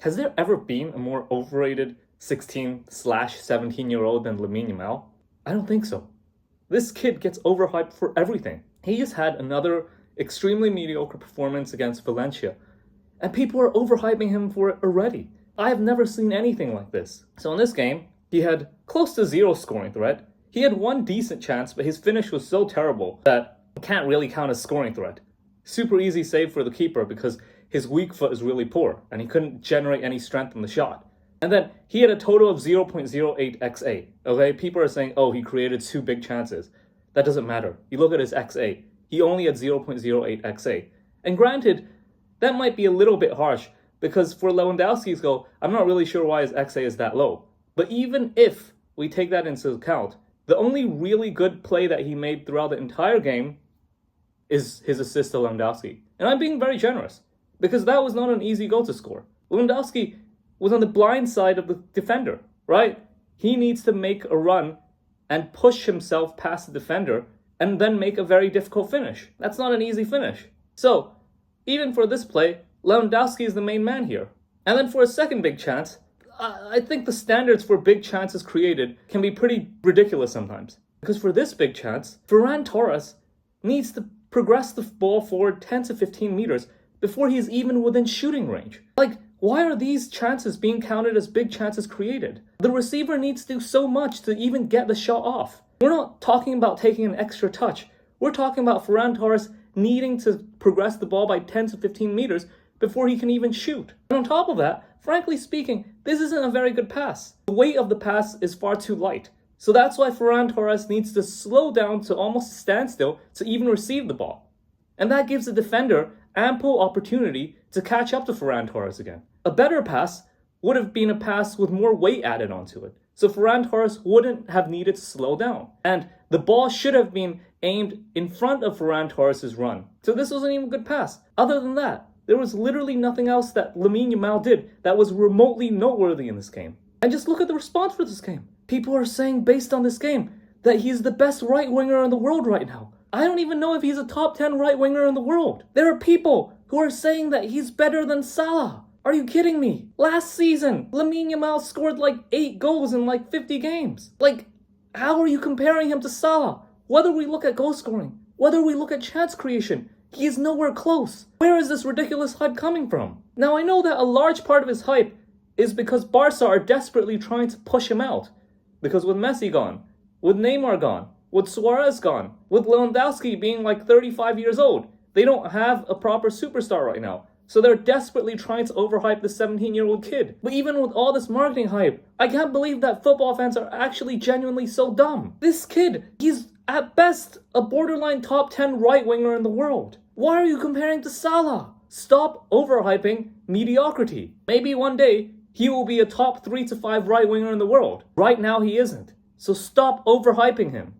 Has there ever been a more overrated 16/17-year-old than Lamine Yamal? I don't think so. This kid gets overhyped for everything. He just had another extremely mediocre performance against Valencia, and people are overhyping him for it already. I have never seen anything like this. So in this game, he had close to zero scoring threat. He had one decent chance, but his finish was so terrible that it can't really count as scoring threat. Super easy save for the keeper because his weak foot is really poor and he couldn't generate any strength in the shot. And then he had a total of 0.08 XA. Okay, people are saying, oh, he created 2 big chances. That doesn't matter. You look at his XA. He only had 0.08 XA. And granted, that might be a little bit harsh because for Lewandowski's goal, I'm not really sure why his XA is that low. But even if we take that into account, the only really good play that he made throughout the entire game is his assist to Lewandowski. And I'm being very generous because that was not an easy goal to score. Lewandowski was on the blind side of the defender, right? He needs to make a run and push himself past the defender and then make a very difficult finish. That's not an easy finish. So, even for this play, Lewandowski is the main man here. And then for a second big chance, I think the standards for big chances created can be pretty ridiculous sometimes. Because for this big chance, Ferran Torres needs to progress the ball forward 10 to 15 meters before he is even within shooting range. Like, why are these chances being counted as big chances created? The receiver needs to do so much to even get the shot off. We're not talking about taking an extra touch. We're talking about Ferran Torres needing to progress the ball by 10 to 15 meters before he can even shoot. And on top of that, frankly speaking, this isn't a very good pass. The weight of the pass is far too light. So that's why Ferran Torres needs to slow down to almost a standstill to even receive the ball. And that gives the defender ample opportunity to catch up to Ferran Torres again. A better pass would have been a pass with more weight added onto it. So Ferran Torres wouldn't have needed to slow down. And the ball should have been aimed in front of Ferran Torres' run. So this wasn't even a good pass. Other than that, there was literally nothing else that Lamine Yamal did that was remotely noteworthy in this game. And just look at the response for this game. People are saying based on this game that he's the best right winger in the world right now. I don't even know if he's a top 10 right winger in the world. There are people who are saying that he's better than Salah. Are you kidding me? Last season, Lamine Yamal scored like 8 goals in like 50 games. Like, how are you comparing him to Salah? Whether we look at goal scoring, whether we look at chance creation, he is nowhere close. Where is this ridiculous hype coming from? Now, I know that a large part of his hype is because Barca are desperately trying to push him out. Because with Messi gone, with Neymar gone, with Suarez gone, with Lewandowski being like 35 years old, they don't have a proper superstar right now. So they're desperately trying to overhype the 17-year-old kid. But even with all this marketing hype, I can't believe that football fans are actually genuinely so dumb. This kid, he's at best a borderline top 10 right winger in the world. Why are you comparing to Salah? Stop overhyping mediocrity. Maybe one day he will be a top 3 to 5 right winger in the world. Right now he isn't. So stop overhyping him.